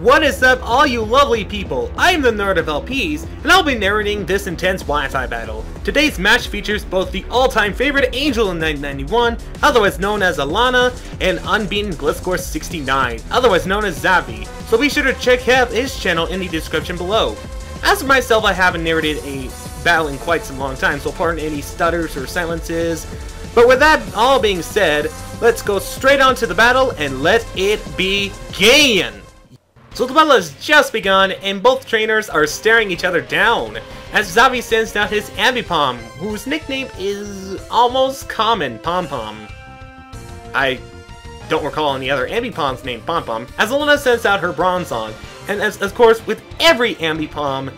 What is up, all you lovely people? I am the Nerd of LPs, and I'll be narrating this intense Wi-Fi battle. Today's match features both the all-time favorite Angel in 1991, otherwise known as Alana, and UnbeatenGliscor69, otherwise known as Xavi, so be sure to check out his channel in the description below. As for myself, I haven't narrated a battle in quite some long time, so pardon any stutters or silences. But with that all being said, let's go straight on to the battle and let it begin! So the battle has just begun, and both trainers are staring each other down, as Xavi sends out his Ambipom, whose nickname is almost common, Pom Pom. I don't recall any other Ambipoms named Pom Pom, as Alana sends out her Bronzong, and as of course with every Ambipom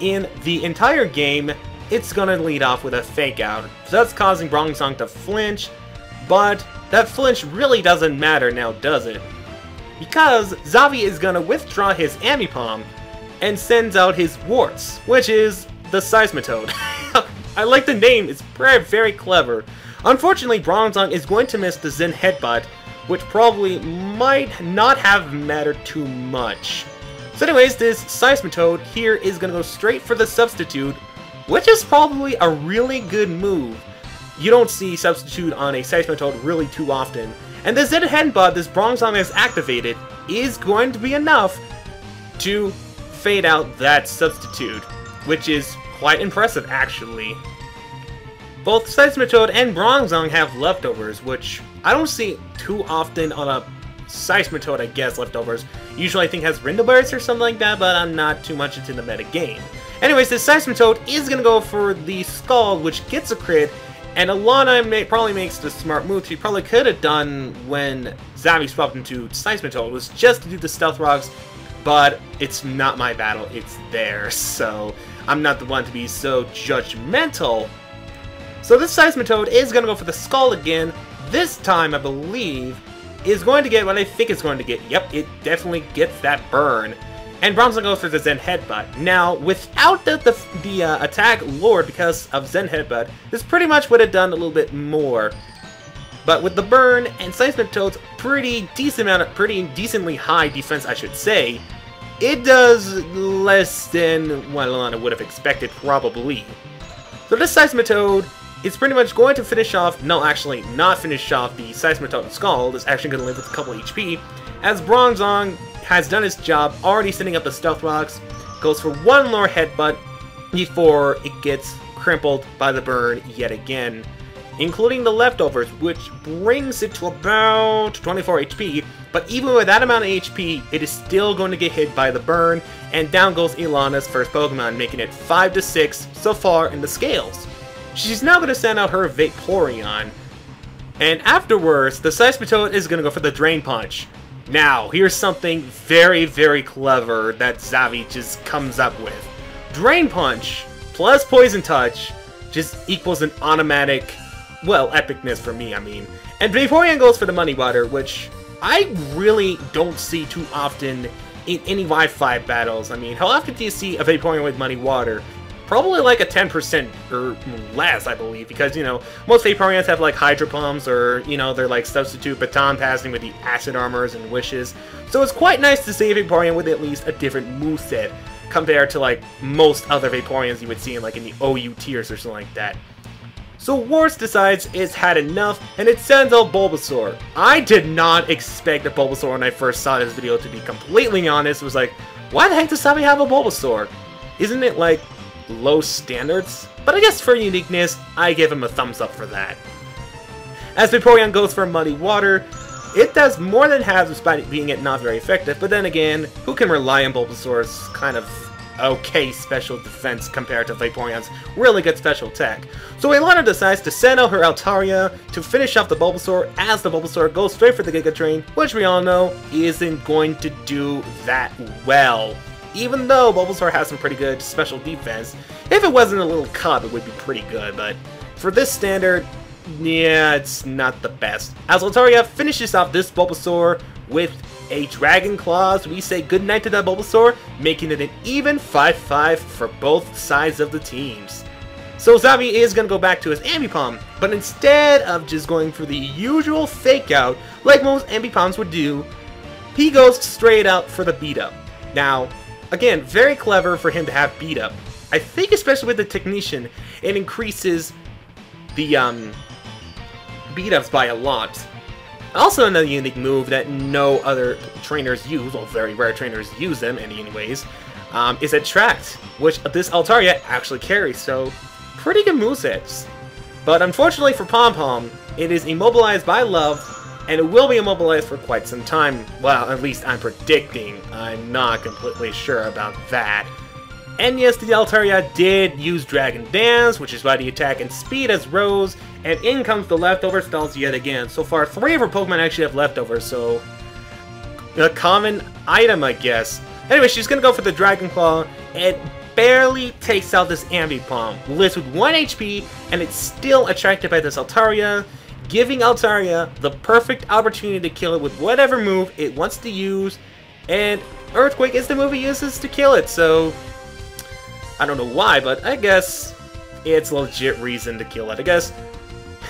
in the entire game, it's gonna lead off with a fake out, so that's causing Bronzong to flinch, but that flinch really doesn't matter now, does it? Because Xavi is gonna withdraw his Ambipom and sends out his Warts, which is the Seismitoad. I like the name, it's very clever. Unfortunately, Bronzong is going to miss the Zen Headbutt, which probably might not have mattered too much. So anyways, this Seismitoad here is gonna go straight for the Substitute, which is probably a really good move. You don't see Substitute on a Seismitoad really too often. And the Zen Headbutt this Bronzong has activated is going to be enough to fade out that Substitute, which is quite impressive actually. Both Seismitoad and Bronzong have leftovers, which I don't see too often on a Seismitoad, I guess, leftovers. Usually I think has Rindelberries or something like that, but I'm not too much into the meta game. Anyways, this Seismitoad is going to go for the Scald, which gets a crit, and Alana probably makes the smart move she probably could have done when Xavi swapped into Seismitoad, was just to do the Stealth Rocks, but it's not my battle, it's theirs, so I'm not the one to be so judgmental. So this Seismitoad is going to go for the Scald again. This time, I believe, is going to get what I think it's going to get. Yep, it definitely gets that burn. And Bronzong goes for the Zen Headbutt. Now, without the attack lured because of Zen Headbutt, this pretty much would have done a little bit more. But with the burn and Seismitoad's pretty decently high defense, I should say, it does less than what Alana would have expected, probably. So this Seismitoad is pretty much going to finish off, no, actually not finish off the Seismitoad Scald, is actually going to live with a couple HP, as Bronzong has done his job, already setting up the Stealth Rocks, goes for one more Headbutt before it gets crumpled by the burn yet again, including the leftovers, which brings it to about 24 HP, but even with that amount of HP, it is still going to get hit by the burn, and down goes Alana's first Pokemon, making it 5-6 so far in the scales. She's now going to send out her Vaporeon, and afterwards, the Seismitoad is going to go for the Drain Punch. Now, here's something very clever that Xavi just comes up with. Drain Punch plus Poison Touch just equals an automatic, well, epicness for me, I mean. And Vaporeon goes for the Muddy Water, which I really don't see too often in any Wi-Fi battles. I mean, how often do you see a Vaporeon with Muddy Water? Probably like a 10% or less, I believe, because, you know, most Vaporeons have like Hydro Pumps or, you know, they're like substitute baton passing with the Acid Armors and Wishes. So it's quite nice to see a Vaporeon with at least a different moveset compared to like most other Vaporeons you would see in like in the OU tiers or something like that. So Warts decides it's had enough and it sends out Bulbasaur. I did not expect a Bulbasaur when I first saw this video, to be completely honest. It was like, why the heck does Xavi have a Bulbasaur? Isn't it like low standards? But I guess for uniqueness, I give him a thumbs up for that. As Vaporeon goes for Muddy Water, it does more than half despite being it not very effective, but then again, who can rely on Bulbasaur's kind of okay special defense compared to Vaporeon's really good special attack? So Alana decides to send out her Altaria to finish off the Bulbasaur, as the Bulbasaur goes straight for the Giga Drain, which we all know isn't going to do that well. Even though Bulbasaur has some pretty good special defense, if it wasn't a little cub, it would be pretty good, but for this standard, yeah, it's not the best. As Altaria finishes off this Bulbasaur with a Dragon Claws, we say goodnight to that Bulbasaur, making it an even 5-5 for both sides of the teams. So Xavi is going to go back to his Ambipom, but instead of just going for the usual fake out, like most Ambipoms would do, he goes straight out for the beat up. Now, again, very clever for him to have beat up. I think especially with the Technician, it increases the beat ups by a lot. Also another unique move that no other trainers use, well very rare trainers use them anyways, is Attract, which this Altaria actually carries, so pretty good movesets. But unfortunately for Pom Pom, it is immobilized by Love, and it will be immobilized for quite some time. Well, at least I'm predicting. I'm not completely sure about that. And yes, the Altaria did use Dragon Dance, which is why the attack and speed has rose, and in comes the leftover spells yet again. So far, 3 of her Pokemon actually have leftovers, so a common item, I guess. Anyway, she's gonna go for the Dragon Claw. It barely takes out this Ambipom. Lives with 1 HP, and it's still attracted by this Altaria, giving Altaria the perfect opportunity to kill it with whatever move it wants to use, and Earthquake is the move it uses to kill it, so I don't know why, but I guess it's a legit reason to kill it. I guess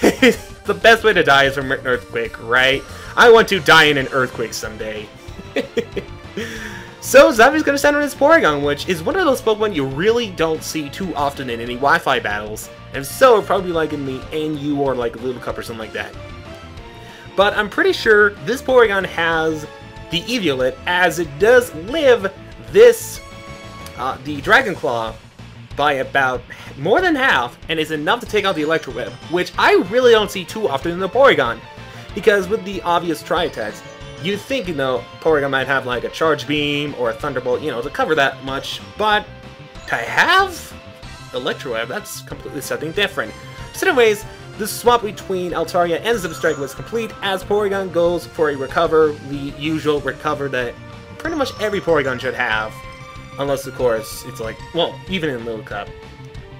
the best way to die is from an Earthquake, right? I want to die in an Earthquake someday. So Xavi's going to send in his Porygon, which is one of those Pokemon you really don't see too often in any Wi-Fi battles. And so it'd probably like in the NU or like Little Cup or something like that. But I'm pretty sure this Porygon has the Eviolite, as it does live this the Dragon Claw by about more than half, and is enough to take out the Electro Web, which I really don't see too often in the Porygon. Because with the obvious Tri-Attacks, you'd think, you know, Porygon might have like a Charge Beam or a Thunderbolt, you know, to cover that much, but to have Electro Web, that's completely something different. So anyways, the swap between Altaria and Zipstrike was complete, as Porygon goes for a Recover, the usual Recover that pretty much every Porygon should have. Unless, of course, it's like, well, even in Little Cup.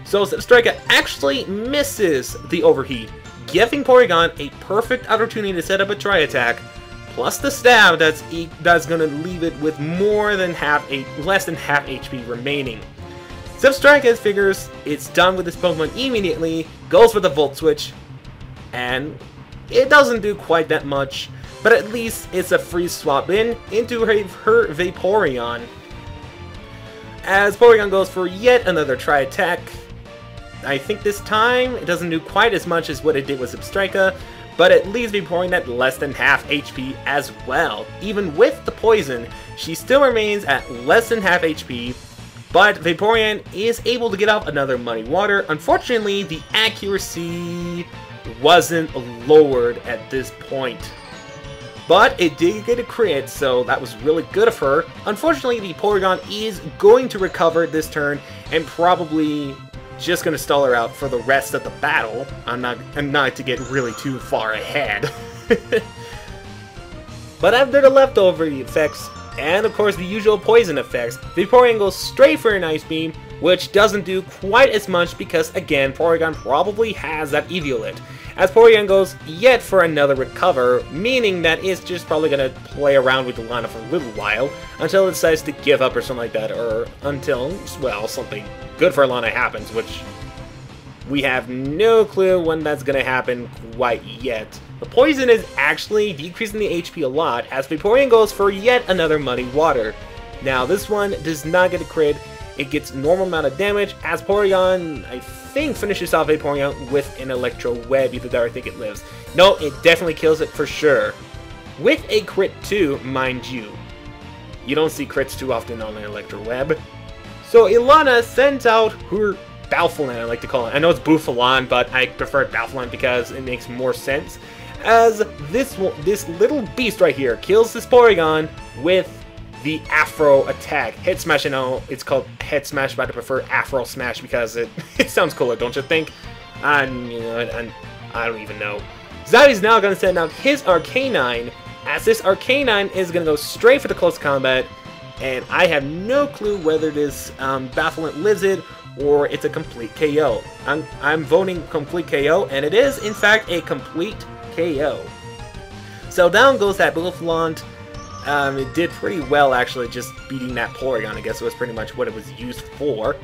So Zipstrike actually misses the Overheat, giving Porygon a perfect opportunity to set up a Tri-Attack, plus the Stab that's gonna leave it with less than half HP remaining. Zipstrike figures it's done with this Pokemon immediately, goes for the Volt Switch, and it doesn't do quite that much, but at least it's a free swap into her Vaporeon. As Porygon goes for yet another Tri-Attack, I think this time it doesn't do quite as much as what it did with Zipstrika, but it leaves Vaporeon at less than half HP as well. Even with the poison, she still remains at less than half HP, but Vaporeon is able to get off another Muddy Water. Unfortunately, the accuracy wasn't lowered at this point. But it did get a crit, so that was really good of her. Unfortunately, the Porygon is going to recover this turn and probably just going to stall her out for the rest of the battle. I'm not to get really too far ahead. But after the leftover effects, and of course the usual poison effects, Vaporeon goes straight for an Ice Beam, which doesn't do quite as much because, again, Porygon probably has that Eviolite. As Porygon goes yet for another Recover, meaning that it's just probably going to play around with Lana for a little while, until it decides to give up or something like that, or until, well, something good for Lana happens, which we have no clue when that's going to happen quite yet. The poison is actually decreasing the HP a lot, as Vaporeon goes for yet another Muddy Water. Now, this one does not get a crit. It gets normal amount of damage, as Porygon, I think, finishes off Vaporeon with an Electro Web, either there I think it lives. No, it definitely kills it for sure. With a crit too, mind you. You don't see crits too often on an Electro Web. So Ilana sends out her Balfalan, I like to call it. I know it's Bouffalan, but I prefer Balfalan because it makes more sense. As this little beast right here kills this Porygon with the Afro attack. Head Smash, I know it's called Head Smash, but I prefer Afro Smash because it sounds cooler, don't you think? I don't even know. Xavi's now going to send out his Arcanine, as this Arcanine is going to go straight for the close combat, and I have no clue whether this Bafflement lives it or it's a complete KO. I'm voting complete KO, and it is, in fact, a complete KO. So down goes that Bouffalant. It did pretty well, actually, just beating that Porygon. I guess it was pretty much what it was used for.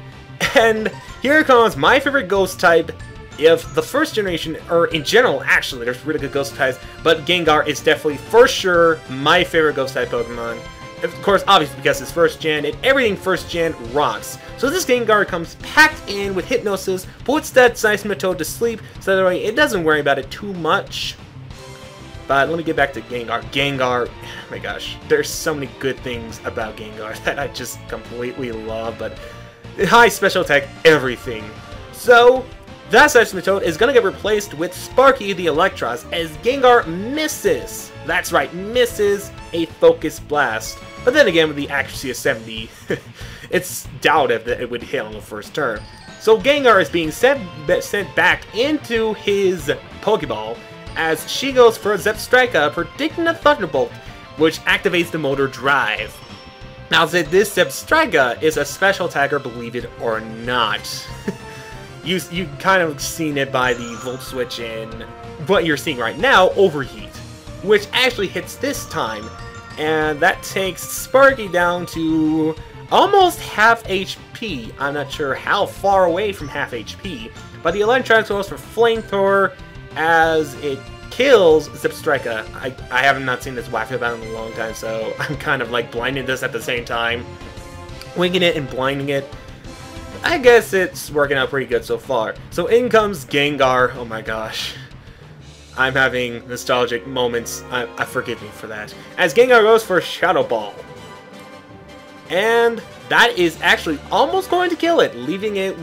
And here comes my favorite Ghost type. If the first generation, or in general, actually, there's really good Ghost types, but Gengar is definitely, for sure, my favorite Ghost type Pokemon. Of course, obviously because it's first gen, and everything first gen rocks. So this Gengar comes packed in with Hypnosis, puts that Seismitoad to sleep, so that way it doesn't worry about it too much. But let me get back to Gengar. Gengar, oh my gosh, there's so many good things about Gengar that I just completely love, but high special attack, everything. So, that Seismitoad is going to get replaced with Sparky the Electros as Gengar misses. That's right, misses a Focus Blast. But then again, with the accuracy of 70, it's doubted that it would hit on the first turn. So Gengar is being sent back into his Pokeball as she goes for a Zebstrika, predicting a Thunderbolt, which activates the Motor Drive. Now, this Zebstrika is a special attacker, believe it or not. you kind of seen it by the Volt Switch in what you're seeing right now, Overheat, which actually hits this time, and that takes Sparky down to almost half HP. I'm not sure how far away from half HP, but the Electronics goes for Flamethrower as it kills Zebstrika. I have not seen this Wifi Battle in a long time, so I'm kind of like blinding this at the same time. Winging it and blinding it. I guess it's working out pretty good so far. So in comes Gengar. Oh my gosh. I'm having nostalgic moments. Forgive me for that. As Gengar goes for Shadow Ball. And that is actually almost going to kill it, leaving it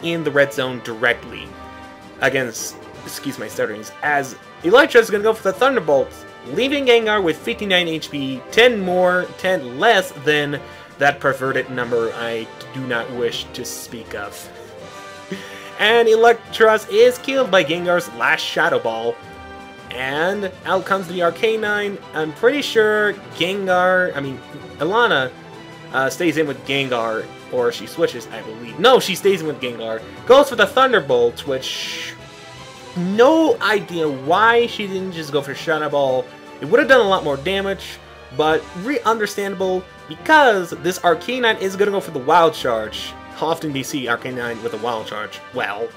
in the red zone directly. Against, excuse my stutterings, as Electra is going to go for the Thunderbolt, leaving Gengar with 59 HP, 10 less than that perverted number I do not wish to speak of. And Electros is killed by Gengar's last Shadow Ball. And out comes the Arcanine. I'm pretty sure Ilana stays in with Gengar, or she switches, I believe. No, she stays in with Gengar. Goes for the Thunderbolt, which... no idea why she didn't just go for Shadow Ball. It would have done a lot more damage, but understandable because this Arcanine is going to go for the Wild Charge. How often do you see Arcanine with a Wild Charge? Well,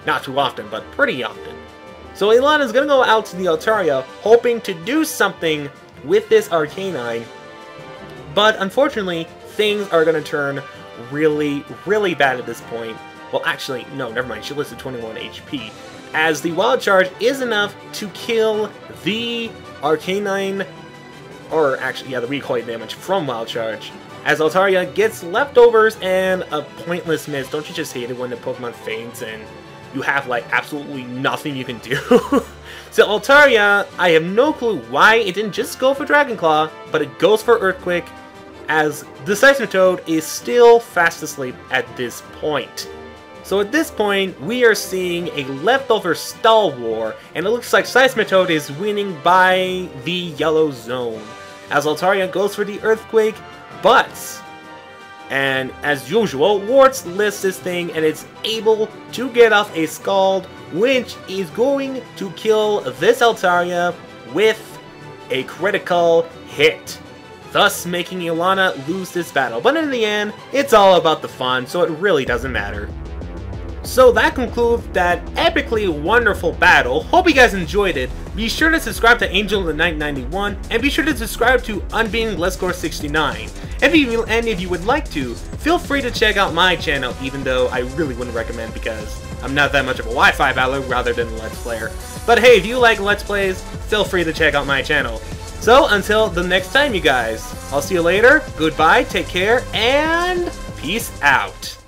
not too often, but pretty often. So Ilana is going to go out to the Altaria, hoping to do something with this Arcanine, but unfortunately, things are going to turn really, really bad at this point. Well, actually, no, never mind, she listed 21 HP. As the Wild Charge is enough to kill the Arcanine, or actually, yeah, the recoil damage from Wild Charge. As Altaria gets leftovers and a pointless miss. Don't you just hate it when the Pokemon faints and you have, like, absolutely nothing you can do? So Altaria, I have no clue why it didn't just go for Dragon Claw, but it goes for Earthquake, as the Seismitoad is still fast asleep at this point. So at this point, we are seeing a leftover stall war, and it looks like Seismitoad is winning by the yellow zone. As Altaria goes for the Earthquake, but... and as usual, Warts lists this thing, and it's able to get off a Scald, which is going to kill this Altaria with a critical hit, thus making Ilana lose this battle. But in the end, it's all about the fun, so it really doesn't matter. So that concludes that epically wonderful battle. Hope you guys enjoyed it. Be sure to subscribe to AngelInTheNight91, and be sure to subscribe to UnbeatenGliscor69. And if you would like to, feel free to check out my channel, even though I really wouldn't recommend because I'm not that much of a Wi-Fi battler rather than a Let's Player. But hey, if you like Let's Plays, feel free to check out my channel. So until the next time, you guys, I'll see you later, goodbye, take care, and peace out.